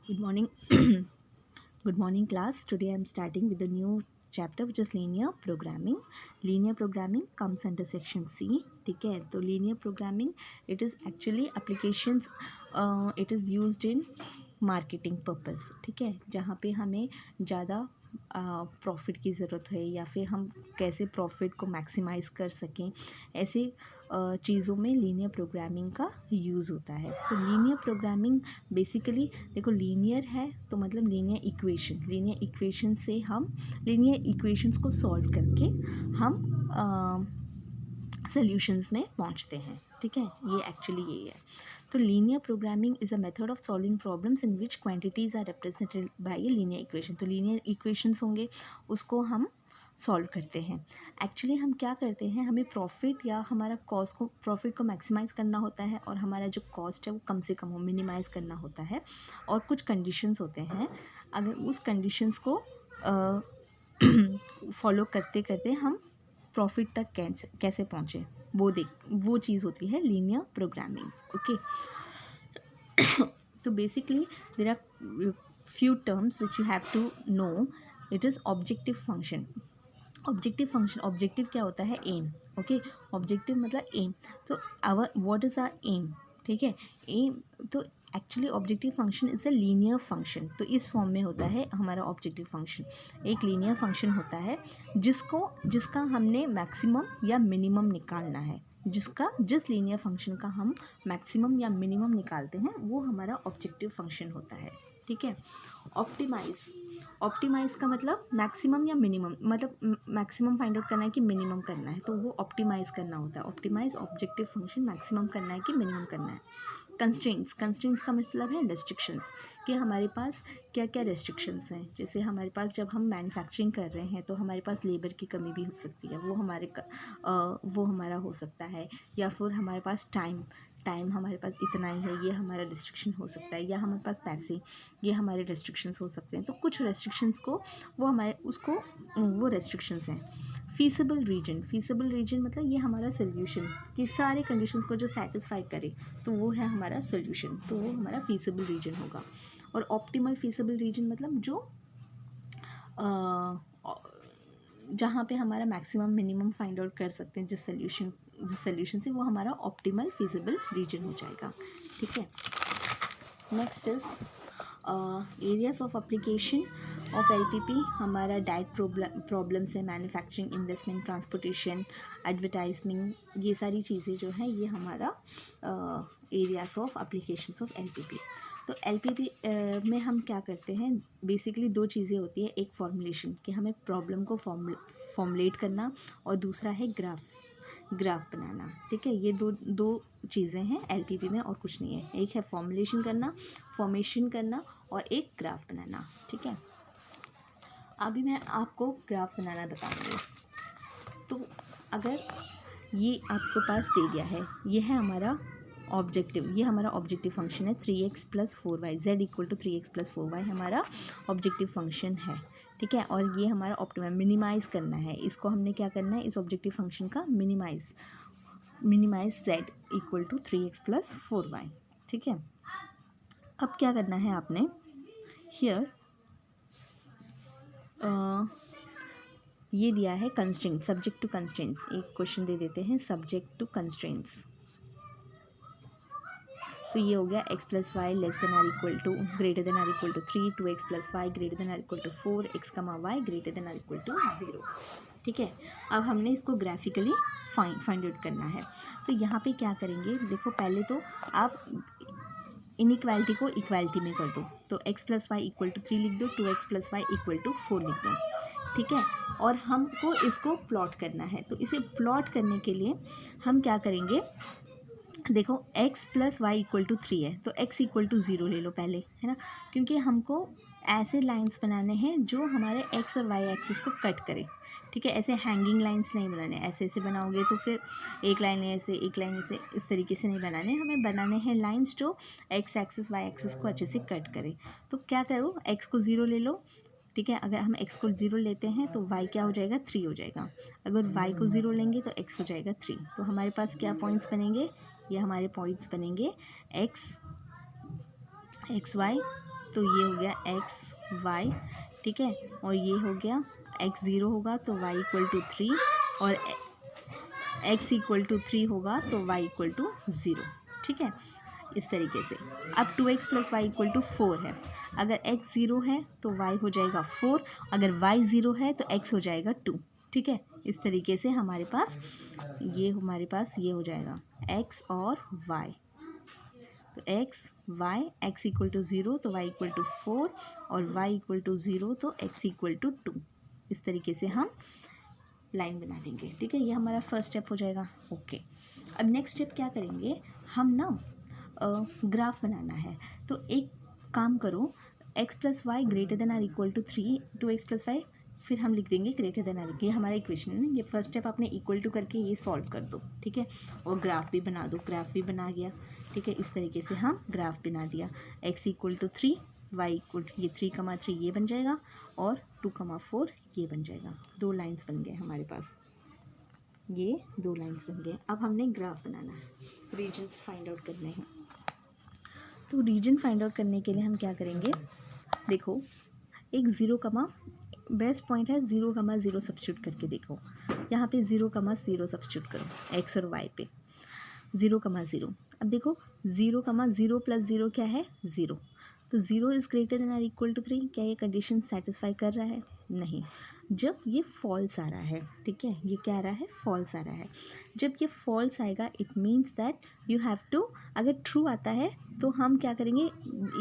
Good morning. Good morning, class. Today I'm starting with a new chapter which is linear programming. Linear programming comes under section C. ठीक है, तो linear programming it is actually applications. It is used in marketing purpose. ठीक है, जहाँ पे हमें ज़्यादा profit की ज़रूरत है या फिर हम कैसे प्रॉफिट को मैक्सिमाइज़ कर सकें, ऐसे चीज़ों में लीनियर प्रोग्रामिंग का यूज़ होता है। तो लीनियर प्रोग्रामिंग बेसिकली देखो, लीनियर है तो मतलब लीनियर इक्वेशन से हम लीनियर इक्वेशंस को सॉल्व करके हम सॉल्यूशंस में पहुंचते हैं। ठीक है, ये एक्चुअली यही है। तो linear programming is a method of solving problems in which quantities are represented by a linear equation. तो लीनियर इक्वेशंस होंगे, उसको हम सॉल्व करते हैं। एक्चुअली हम क्या करते हैं, हमें प्रॉफिट या हमारा प्रॉफिट को मैक्सिमाइज़ करना होता है और हमारा जो कॉस्ट है वो कम से कम हो, मिनिमाइज़ करना होता है। और कुछ कंडीशंस होते हैं, अगर उस कंडीशंस को फॉलो करते करते हम प्रॉफिट तक कैसे पहुँचे, वो चीज़ होती है लीनियर प्रोग्रामिंग। ओके, तो basically there are few terms which you have to know. It is objective function. Objective क्या होता है, एम। ओके, ऑब्जेक्टिव मतलब एम। तो व्हाट इज़ आवर एम, ठीक है। एम तो actually objective function is a linear function. तो इस फॉर्म में होता है हमारा ऑब्जेक्टिव फंक्शन। एक लीनियर फंक्शन होता है जिसका हमने मैक्सिमम या मिनिमम निकालना है। जिस लीनियर फंक्शन का हम मैक्सिमम या मिनिमम निकालते हैं वो हमारा ऑब्जेक्टिव फंक्शन होता है। ठीक है। ऑप्टिमाइज़ का मतलब मैक्सिमम या मिनिमम, मतलब मैक्सिमम फाइंड आउट करना है कि मिनिमम करना है, तो वो ऑप्टिमाइज़ करना होता है। ऑप्टिमाइज़ ऑब्जेक्टिव फंक्शन मैक्सिमम करना है कि मिनिमम करना है। कंस्ट्रेंट्स का मतलब है रेस्ट्रिक्शंस, कि हमारे पास क्या क्या रेस्ट्रिक्शंस हैं। जैसे हमारे पास जब हम मैन्युफैक्चरिंग कर रहे हैं तो हमारे पास लेबर की कमी भी हो सकती है, वो हमारा हो सकता है। या फिर हमारे पास टाइम हमारे पास इतना ही है, ये हमारा रिस्ट्रिक्शन हो सकता है। या हमारे पास पैसे, ये हमारे रेस्ट्रिक्शंस हो सकते हैं। तो कुछ रेस्ट्रिक्शंस को वो रेस्ट्रिक्शंस हैं। फीसिबल रीजन मतलब ये हमारा सोल्यूशन, कि सारे कंडीशंस को जो सेटिस्फाई करे तो वो है हमारा सोल्यूशन, तो वो हमारा फीसिबल रीजन होगा। और ऑप्टिमल फीसिबल रीजन मतलब जो जहाँ पे हमारा मैक्सिमम मिनिमम फाइंड आउट कर सकते हैं जिस सोल्यूशन से, वो हमारा ऑप्टिमल फीसिबल रीजन हो जाएगा। ठीक है। Next is areas of application of LPP. हमारा डाइट प्रॉब्लम्स है, मैन्युफैक्चरिंग, इन्वेस्टमेंट, ट्रांसपोर्टेशन, एडवर्टाइजमेंट, ये सारी चीज़ें जो है ये हमारा areas of applications of LPP. तो एलपीपी में हम क्या करते हैं, बेसिकली दो चीज़ें होती है। एक फॉर्मुलेशन, कि हमें प्रॉब्लम को फॉर्मुलेट करना, और दूसरा है ग्राफ बनाना। ठीक है, ये दो चीज़ें हैं एलपीपी में, और कुछ नहीं है। एक है फॉर्मेशन करना और एक ग्राफ बनाना। ठीक है, अभी मैं आपको ग्राफ बनाना बताऊंगी। तो अगर ये आपके पास दे दिया है, ये है हमारा ऑब्जेक्टिव, ये हमारा ऑब्जेक्टिव फंक्शन है 3x + 4y, z = 3x + 4y हमारा ऑब्जेक्टिव फंक्शन है। ठीक है, और ये हमारा मिनिमाइज़ करना है। इसको हमने क्या करना है, इस ऑब्जेक्टिव फंक्शन का मिनिमाइज़ z = 3x + 4y। ठीक है, अब क्या करना है आपने, हियर ये दिया है कंस्ट्रेंट, सब्जेक्ट टू कंस्ट्रेंट्स। एक क्वेश्चन दे देते हैं, सब्जेक्ट टू कंस्ट्रेंट्स। तो ये हो गया x + y <= greater than or equal to 3, 2x + y greater than or equal to 4, x, y greater than or equal to 0। ठीक है, अब हमने इसको ग्राफिकली फाइंड आउट करना है। तो यहाँ पे क्या करेंगे, देखो पहले तो आप इनइक्वालिटी को इक्वालिटी में कर दो। तो x + y = 3 लिख दो, 2x + y = 4 लिख दो। ठीक है, और हमको इसको प्लॉट करना है। तो इसे प्लॉट करने के लिए हम क्या करेंगे, देखो x + y = 3 है, तो x = 0 ले लो पहले, है ना, क्योंकि हमको ऐसे लाइंस बनाने हैं जो हमारे x और y एक्सिस को कट करें। ठीक है, ऐसे हैंगिंग लाइंस नहीं बनाने, ऐसे बनाओगे तो फिर एक लाइन ऐसे इस तरीके से नहीं बनाने, हमें बनाने हैं लाइंस जो x एक्सिस y एक्सिस को अच्छे से कट करें। तो क्या करो, x को 0 ले लो। ठीक है, अगर हम x को 0 लेते हैं तो y क्या हो जाएगा, 3 हो जाएगा। अगर y को 0 लेंगे तो x हो जाएगा 3। तो हमारे पास क्या पॉइंट्स बनेंगे, ये हमारे पॉइंट्स बनेंगे x y। तो ये हो गया एक्स वाई, ठीक है, और ये हो गया एक्स 0 होगा तो वाई इक्वल टू 3, और एक्स इक्वल टू 3 होगा तो वाई इक्वल टू 0, ठीक है, इस तरीके से। अब 2x plus y equal to 4 है, अगर x 0 है तो y हो जाएगा 4, अगर y 0 है तो x हो जाएगा 2, ठीक है, इस तरीके से हमारे पास ये हो जाएगा x और y, तो x इक्वल टू 0 तो y इक्वल टू 4, और y इक्वल टू 0 तो x इक्वल टू 2, इस तरीके से हम लाइन बना देंगे, ठीक है, ये हमारा फर्स्ट स्टेप हो जाएगा। ओके, अब नेक्स्ट स्टेप क्या करेंगे, हम ना ग्राफ बनाना है, तो एक काम करो, x plus y greater than or equal to 3, 2x plus y, फिर हम लिख देंगे ग्रेटर देन आर, ये हमारा इक्वेशन है ना, ये फर्स्ट स्टेप आपने इक्वल टू करके ये सॉल्व कर दो, ठीक है, और ग्राफ भी बना दो, ग्राफ भी बना गया, ठीक है, इस तरीके से हम ग्राफ बना दिया, x equal to 3, y equal ये 3,3 ये बन जाएगा, और 2,4 ये बन जाएगा, 2 लाइन्स बन गए हमारे पास, ये 2 लाइन्स बन गए। अब हमने ग्राफ बनाना है, रीजन्स फाइंड आउट करने हैं, तो रीजन फाइंड आउट करने के लिए हम क्या करेंगे, देखो एक 0, बेस्ट पॉइंट है 0,0 सब्स्टिट्यूट करके देखो, यहाँ पे 0,0 सब्स्टिट्यूट करो x और y पे 0,0, अब देखो 0,0 प्लस 0 क्या है 0, तो 0 is greater than or equal to 3, क्या ये कंडीशन सेटिस्फाई कर रहा है, नहीं, जब ये फॉल्स आ रहा है, ठीक है, ये क्या आ रहा है, फॉल्स आ रहा है, जब ये फॉल्स आएगा it means that you have to, अगर ट्रू आता है तो हम क्या करेंगे,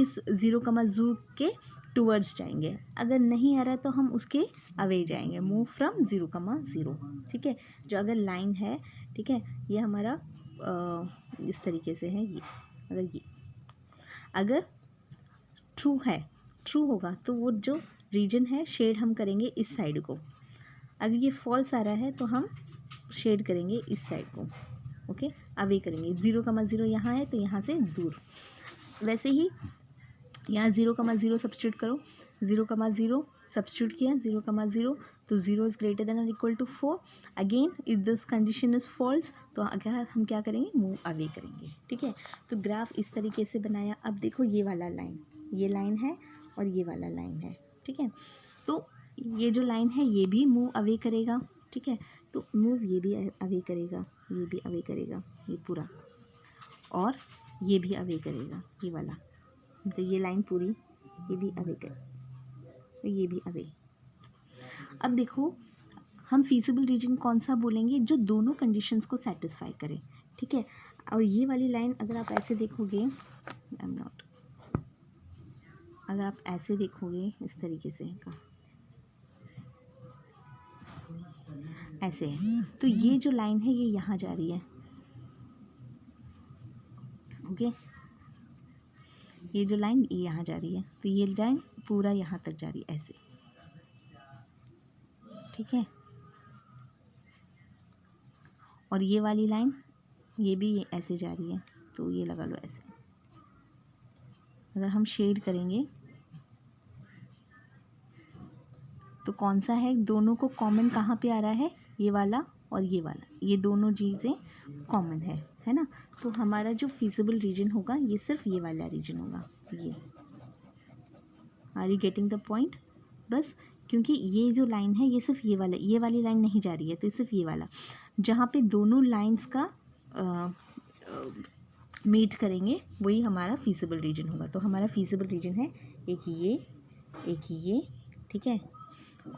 इस 0,0 के टूवर्ड्स जाएंगे, अगर नहीं आ रहा तो हम उसके अवे जाएंगे, मूव फ्रॉम 0,0, ठीक है, जो अगर लाइन है, ठीक है, ये हमारा इस तरीके से है, ये अगर ट्रू है, ट्रू होगा तो वो जो रीजन है शेड हम करेंगे इस साइड को, अगर ये फॉल्स आ रहा है तो हम शेड करेंगे इस साइड को, ओके, अवे करेंगे, 0,0 यहाँ है तो यहाँ से दूर, वैसे ही यहाँ 0,0 सब्स्टिट्यूट करो, 0,0 सब्स्टिट्यूट किया 0,0, तो 0 is greater than or equal to 4, again if this condition is false तो अगर हम क्या करेंगे, मूव अवे करेंगे, ठीक है, तो ग्राफ इस तरीके से बनाया। अब देखो ये वाला लाइन, ये लाइन है और ये वाला लाइन है, ठीक है, तो ये जो लाइन है ये भी मूव अवे करेगा, ठीक है, तो मूव ये भी अवे करेगा, ये भी अवे करेगा, ये पूरा, और ये भी अवे करेगा, ये वाला, तो ये लाइन पूरी ये भी अवे कर, तो ये भी अवे। अब देखो हम फीसिबल रीजन कौन सा बोलेंगे, जो दोनों कंडीशंस को सेटिस्फाई करे, ठीक है, और ये वाली लाइन अगर आप ऐसे देखोगे, अगर आप ऐसे देखोगे इस तरीके से ऐसे है, तो ये जो लाइन है ये यहाँ जा रही है, ओके, ये जो लाइन ये यहाँ जा रही है, तो ये लाइन पूरा यहाँ तक जा रही है ऐसे, ठीक है, और ये वाली लाइन ये भी ऐसे जा रही है, तो ये लगा लो ऐसे, अगर हम शेड करेंगे तो कौन सा है, दोनों को कॉमन कहाँ पे आ रहा है, ये वाला और ये वाला, ये दोनों चीज़ें कॉमन है ना, तो हमारा जो फीजिबल रीजन होगा ये सिर्फ ये वाला रीजन होगा, ये, are you getting the point, बस क्योंकि ये जो लाइन है ये सिर्फ ये वाली लाइन नहीं जा रही है, तो सिर्फ ये वाला, जहाँ पे दोनों लाइंस का मीट करेंगे वही हमारा फीजिबल रीजन होगा, तो हमारा फीजिबल रीजन है एक ये, ठीक है,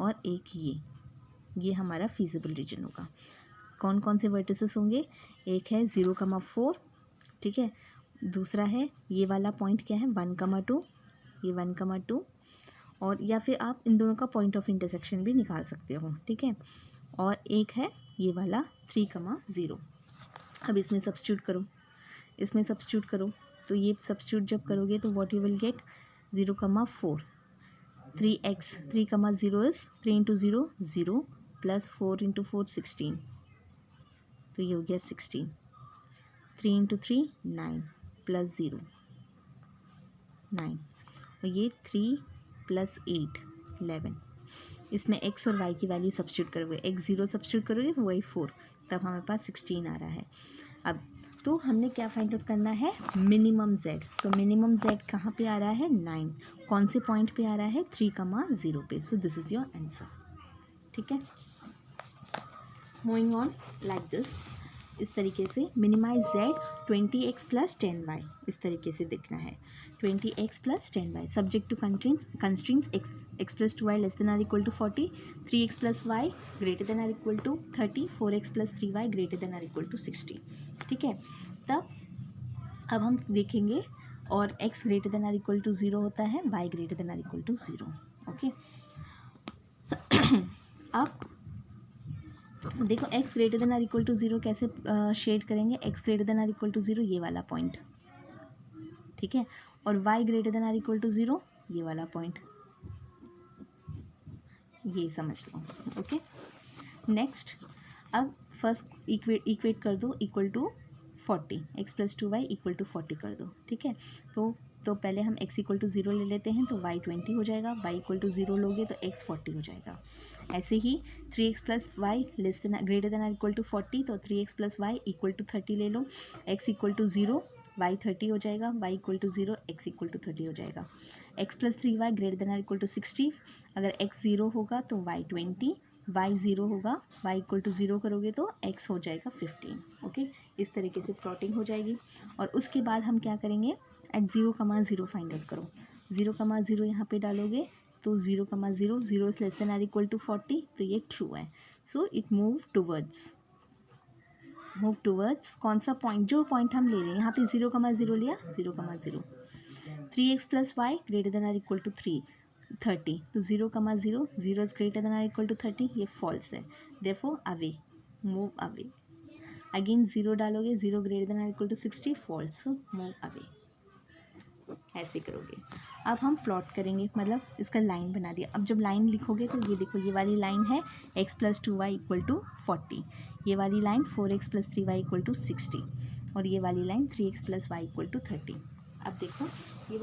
और एक ये हमारा फीजिबल रीजन होगा। कौन कौन से वर्टिसेस होंगे, एक है 0,4, ठीक है, दूसरा है ये वाला पॉइंट क्या है 1,2, ये 1,2, और या फिर आप इन दोनों का पॉइंट ऑफ इंटरसेक्शन भी निकाल सकते हो, ठीक है, और एक है ये वाला 3,0। अब इसमें सब्स्टिट्यूट करो, तो ये सब्स्टिट्यूट जब करोगे तो what you will get 0,4, 3x 3,0 is 3 into 0 0 plus 4 into 4 16, तो ये हो गया 16, 3 इंटू 3 9 प्लस 0 9, और ये 3 प्लस 8 11, इसमें x और y की वैल्यू सब्स्टिट्यूट करोगे, x 0 सब्स्टिट्यूट करोगे वही 4, तब हमारे पास 16 आ रहा है। अब तो हमने क्या फाइंड आउट करना है, मिनिमम z। तो मिनिमम z कहाँ पे आ रहा है, 9। कौन से पॉइंट पे आ रहा है, 3,0 पे। So this is your answer. ठीक है, मूविंग ऑन लाइक दिस, इस तरीके से minimise z 20x plus 10y, इस तरीके से देखना है। 20x plus 10y subject to constraints x plus 2y less than or equal to 40, 3x plus y greater than or equal to 30, 4x plus 3y greater than or equal to 60। ठीक है, तब अब हम देखेंगे, और x greater than or equal to 0 होता है, y greater than or equal to 0। Okay, अब देखो x greater than or equal to 0 कैसे शेड करेंगे, x greater than or equal to 0 ये वाला पॉइंट, ठीक है, और y greater than or equal to 0 ये वाला पॉइंट, ये समझ लो। ओके, नेक्स्ट, अब फर्स्ट इक्वेट कर दो equal to 40, x plus 2y equal to 40 कर दो। ठीक है, तो पहले हम x इक्वल टू 0 ले लेते हैं, तो y 20 हो जाएगा, y इक्वल टू 0 लोगे तो x 40 हो जाएगा। ऐसे ही 3x plus y less than greater than or equal to 40, तो 3x plus y equal to 30 ले लो, x इक्वल टू 0 y 30 हो जाएगा, y equal to 0 x equal to 30 हो जाएगा। x plus 3y greater than or equal to 60, अगर x 0 होगा तो y 20, y 0 होगा, y इक्वल टू 0 करोगे तो x हो जाएगा 15। ओके, इस तरीके से प्लॉटिंग हो जाएगी। और उसके बाद हम क्या करेंगे, एट 0,0 फाइंड आउट करो। 0,0 यहाँ पे डालोगे तो 0,0 0 is less than or equal to 40, तो ये ट्रू है। सो इट मूव टूवर्ड्स कौन सा पॉइंट, जो पॉइंट हम ले रहे हैं, यहाँ पे 0,0 लिया, 0,0 3x plus y greater than or equal to 30, तो 0,0 0 is greater than or equal to 30, ये फॉल्स है, therefore away, move away. Again 0 डालोगे, 0 greater than or equal to 60, false, so move away. ऐसे करोगे। अब हम प्लॉट करेंगे, मतलब इसका लाइन बना दिया। अब जब लाइन लिखोगे तो ये देखो, ये वाली लाइन है x plus 2y equal to 40, ये वाली line 4x plus 3y equal to 60, और ये वाली line 3x plus y equal to 30। अब देखो ये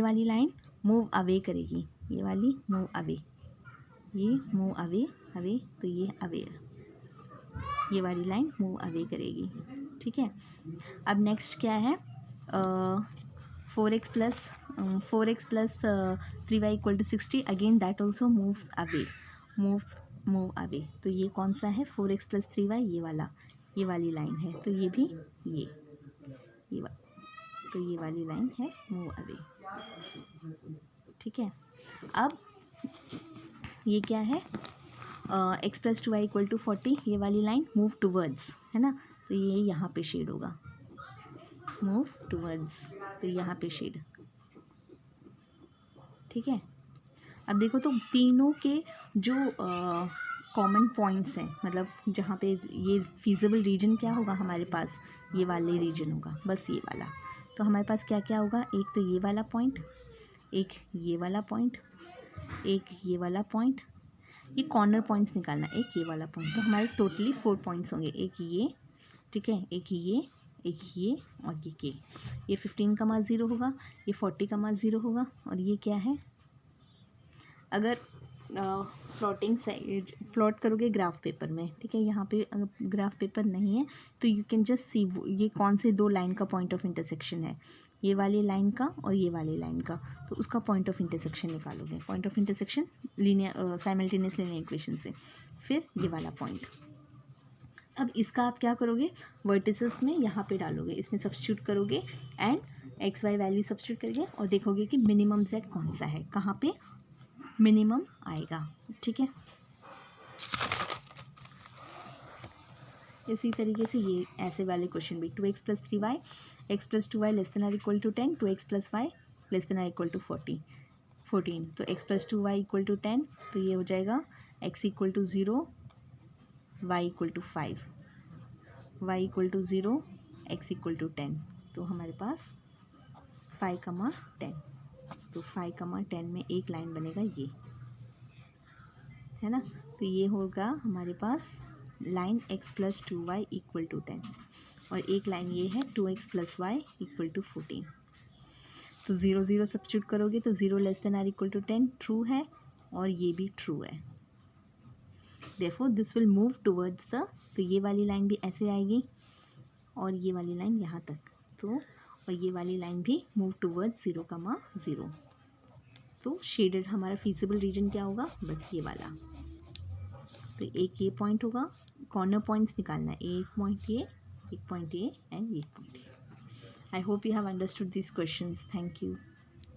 वाली लाइन मूव अवे करेगी, ये वाली मूव अवे, ये मूव अवे अवे, तो ये अवे, ये वाली लाइन मूव अवे करेगी। ठीक है, अब नेक्स्ट क्या है, 4x plus 3y equal to 60, again that also moves away, move away. तो ये कौन सा है, 4x प्लस 3y, ये वाली लाइन है, तो ये भी तो ये वाली लाइन है मूव अवे। ठीक है, अब ये क्या है, x plus 2y equal to 40, ये वाली लाइन मूव टूवर्ड्स है ना, तो ये यहाँ पे शेड होगा, मूव टूवर्ड्स, तो यहाँ पे शेड। ठीक है, अब देखो तो तीनों के जो कॉमन पॉइंट्स हैं, मतलब जहाँ पे ये फीजिबल रीजन क्या होगा हमारे पास, ये वाले रीजन होगा, बस ये वाला। तो हमारे पास क्या क्या होगा, एक तो ये वाला पॉइंट, एक ये वाला पॉइंट, एक ये वाला पॉइंट, ये कॉर्नर पॉइंट्स निकालना, एक ये वाला पॉइंट। तो हमारे टोटली 4 पॉइंट्स होंगे, एक ये, ठीक है, एक ये और ये के। ये 15,0 होगा, ये 40,0 होगा, और ये क्या है, अगर प्लॉट करोगे ग्राफ पेपर में, ठीक है, यहाँ पे ग्राफ पेपर नहीं है तो यू कैन जस्ट सी ये कौन से 2 लाइन का पॉइंट ऑफ इंटरसेक्शन है, ये वाली लाइन का और ये वाली लाइन का, तो उसका पॉइंट ऑफ इंटरसेक्शन निकालोगे, point of intersection linear simultaneous linear equation से, फिर ये वाला पॉइंट। अब इसका आप क्या करोगे, वर्टिसेस में यहाँ पे डालोगे, इसमें सब्स्टिट्यूट करोगे and x y value substitute करोगे और देखोगे कि मिनिमम z कौन सा है, कहाँ पे मिनिमम आएगा। ठीक है, इसी तरीके से ये ऐसे वाले क्वेश्चन भी 2x plus 3y x plus 2y less than or equal to 10, 2x plus y less than or equal to 14, तो x plus 2y equal to 10, तो ये हो जाएगा x equal to 0, y equal to 5, y equal to 0, x equal to 10, तो हमारे पास 5,10, तो 5,10 में एक लाइन बनेगा ये, है ना, तो ये होगा हमारे पास line x plus 2y equal to 10, और एक लाइन ये है 2x plus y equal to 14। तो 0 0 सब्स्टिट्यूट करोगे तो 0 less than or equal to 10 true है, और ये भी ट्रू है, therefore this will move towards the, तो ये वाली लाइन भी ऐसे आएगी और ये वाली लाइन यहाँ तक, तो और ये वाली लाइन भी मूव टुवर्ड्स 0,0। तो शेडेड हमारा फीजिबल रीजन क्या होगा, बस ये वाला। तो एक ये पॉइंट होगा, कॉर्नर पॉइंट्स निकालना है, एक पॉइंट ये, एक पॉइंट ये एंड एक पॉइंट ये। I hope you have understood this questions. Thank you.